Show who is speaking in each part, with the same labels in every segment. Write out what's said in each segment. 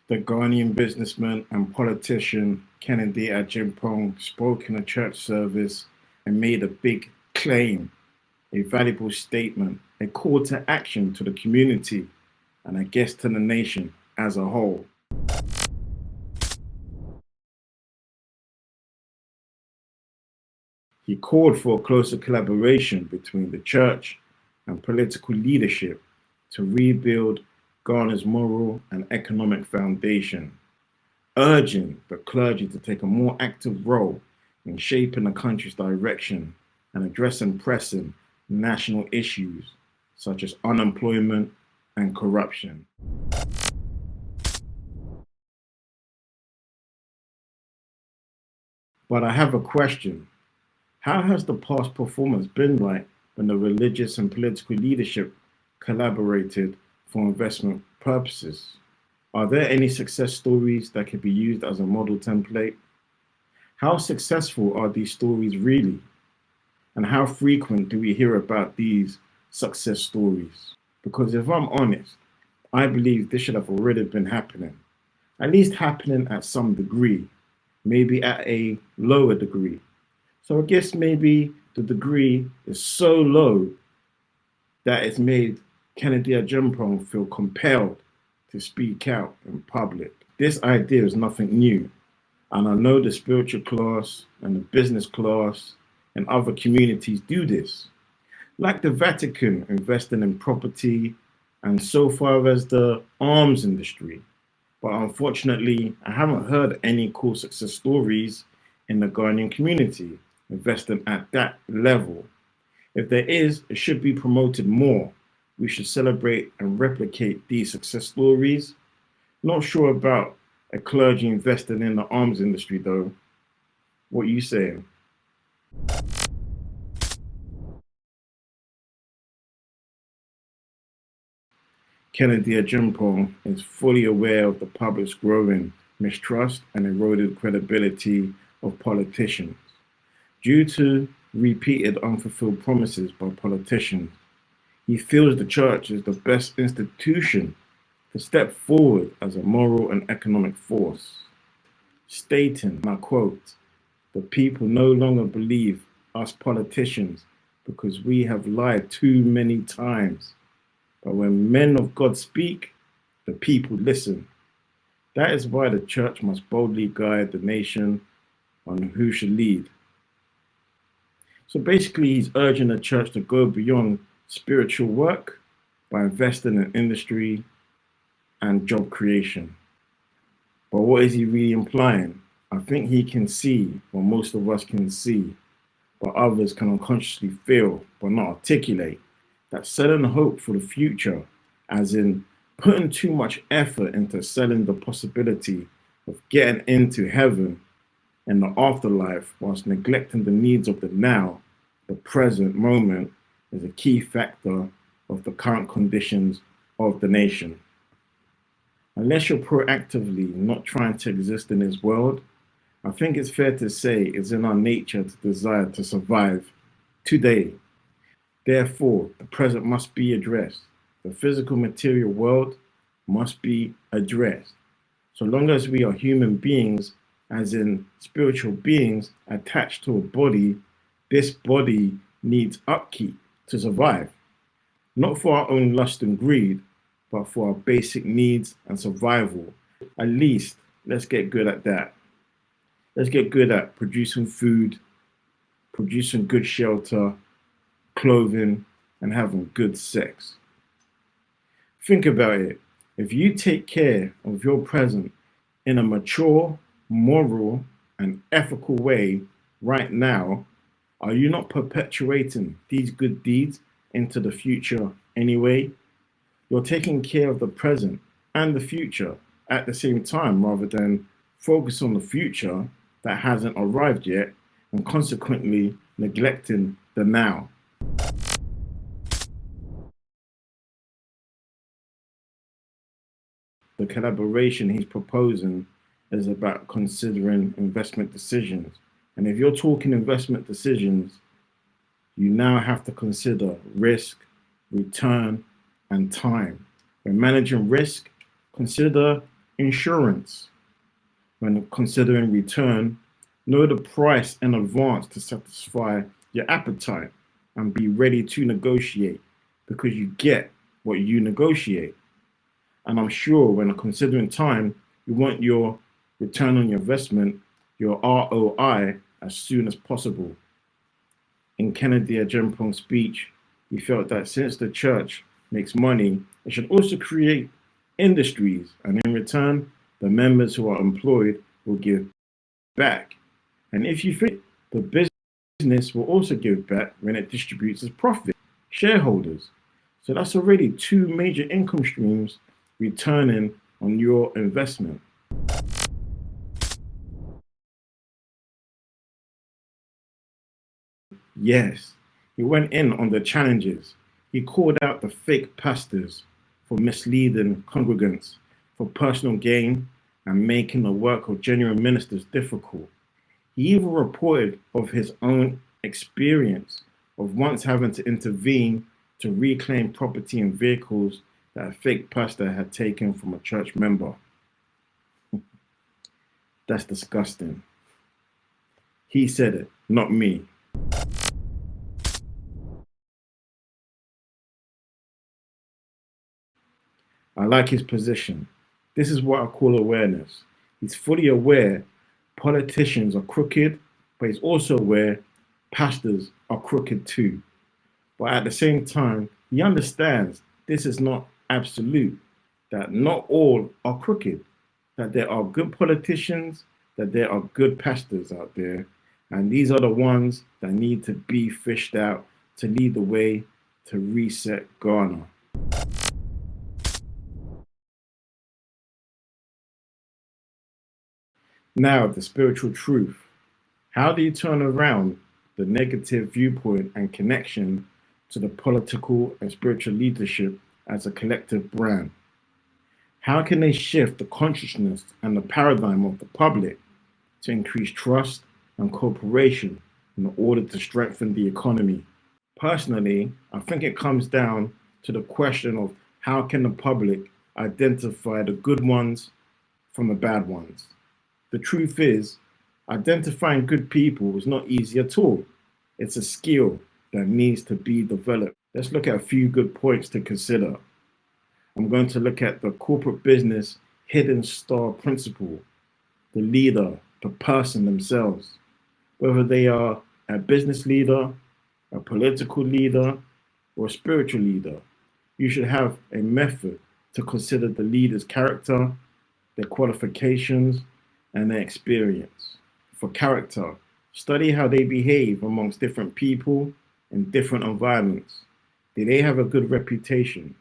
Speaker 1: The Ghanaian businessman and politician Kennedy Agyapong spoke in a church service and made a big claim, a valuable statement, a call to action to the community, and I guess to the nation as a whole. He called for a closer collaboration between the church and political leadership to rebuild Ghana's moral and economic foundation, urging the clergy to take a more active role in shaping the country's direction and addressing pressing national issues such as unemployment and corruption. But I have a question. How has the past performance been like when the religious and political leadership collaborated for investment purposes? Are there any success stories that could be used as a model template? How successful are these stories really? And how frequent do we hear about these success stories? Because if I'm honest, I believe this should have already been happening, at least happening at some degree, maybe at a lower degree. So I guess maybe the degree is so low that it's made Kennedy Agyapong feel compelled to speak out in public. This idea is nothing new, and I know the spiritual class and the business class and other communities do this. Like the Vatican investing in property and so far as the arms industry. But unfortunately, I haven't heard any cool success stories in the Ghanaian community investing at that level. If there is, it should be promoted more. We should celebrate and replicate these success stories. Not sure about a clergy investing in the arms industry though. What are you saying? Kennedy Agyapong is fully aware of the public's growing mistrust and eroded credibility of politicians. Due to repeated unfulfilled promises by politicians, he feels the church is the best institution to step forward as a moral and economic force, stating, and I quote, "The people no longer believe us politicians because we have lied too many times. But when men of God speak, the people listen. That is why the church must boldly guide the nation on who should lead." So basically, he's urging the church to go beyond spiritual work by investing in industry and job creation. But what is he really implying? I think he can see what most of us can see, but others can unconsciously feel but not articulate, that selling hope for the future, as in putting too much effort into selling the possibility of getting into heaven and the afterlife whilst neglecting the needs of the now, the present moment, is a key factor of the current conditions of the nation. Unless you're proactively not trying to exist in this world, I think it's fair to say it's in our nature to desire to survive today. Therefore, the present must be addressed. The physical material world must be addressed. So long as we are human beings, as in spiritual beings attached to a body, this body needs upkeep to survive. Not for our own lust and greed, but for our basic needs and survival. At least, let's get good at that. Let's get good at producing food, producing good shelter, clothing, and having good sex. Think about it. If you take care of your present in a mature, moral, and ethical way right now, are you not perpetuating these good deeds into the future anyway? You're taking care of the present and the future at the same time rather than focus on the future that hasn't arrived yet and consequently neglecting the now. The collaboration he's proposing is about considering investment decisions. And if you're talking investment decisions, you now have to consider risk, return, and time. When managing risk, consider Insurance. When considering return, know the price in advance to satisfy your appetite and be ready to negotiate because you get what you negotiate. And I'm sure when considering time, you want your return on your investment, your ROI, as soon as possible. In Kennedy Agyapong's speech, he felt that since the church makes money, it should also create industries, and in return, the members who are employed will give back. And if you think the business will also give back when it distributes its profit, shareholders. So that's already two major income streams returning on your investment. Yes, he went in on the challenges. He called out the fake pastors for misleading congregants for personal gain and making the work of genuine ministers difficult. He even reported of his own experience of once having to intervene to reclaim property and vehicles that a fake pastor had taken from a church member. That's disgusting. He said it, not me. I like his position. This is what I call awareness. He's fully aware politicians are crooked, but he's also aware pastors are crooked too. But at the same time, he understands this is not absolute, that not all are crooked, that there are good politicians, that there are good pastors out there, and these are the ones that need to be fished out to lead the way to reset Ghana. Now, the spiritual truth. How do you turn around the negative viewpoint and connection to the political and spiritual leadership as a collective brand? How can they shift the consciousness and the paradigm of the public to increase trust and cooperation in order to strengthen the economy? Personally, I think it comes down to the question of how can the public identify the good ones from the bad ones? The truth is, identifying good people is not easy at all. It's a skill that needs to be developed. Let's look at a few good points to consider. I'm going to look at the corporate business hidden star principle, the leader, the person themselves, whether they are a business leader, a political leader, or a spiritual leader. You should have a method to consider the leader's character, their qualifications, and their experience. For character, study how they behave amongst different people in different environments. Do they have a good reputation?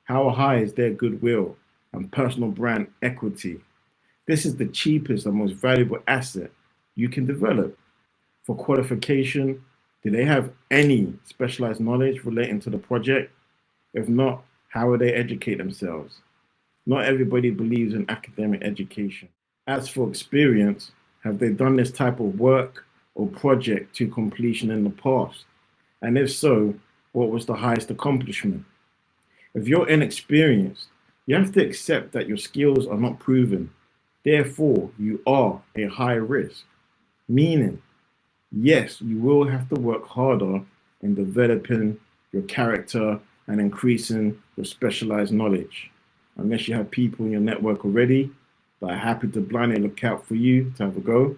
Speaker 1: How high is their goodwill and personal brand equity? This is the cheapest and most valuable asset you can develop. For qualification, do they have any specialized knowledge relating to the project? If not, how will they educate themselves? Not everybody believes in academic education. As for experience, have they done this type of work or project to completion in the past? And if so, what was the highest accomplishment? If you're inexperienced, you have to accept that your skills are not proven. Therefore, you are a high risk. Meaning, yes, you will have to work harder in developing your character and increasing your specialized knowledge. Unless you have people in your network already that are happy to blindly look out for you to have a go.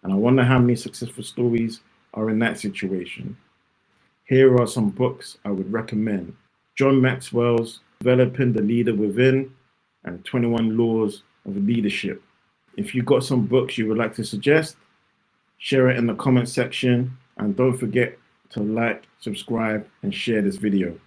Speaker 1: And I wonder how many successful stories are in that situation. Here are some books I would recommend. John Maxwell's Developing the Leader Within and 21 Laws of Leadership. If you've got some books you would like to suggest, share it in the comment section, and don't forget to like, subscribe, and share this video.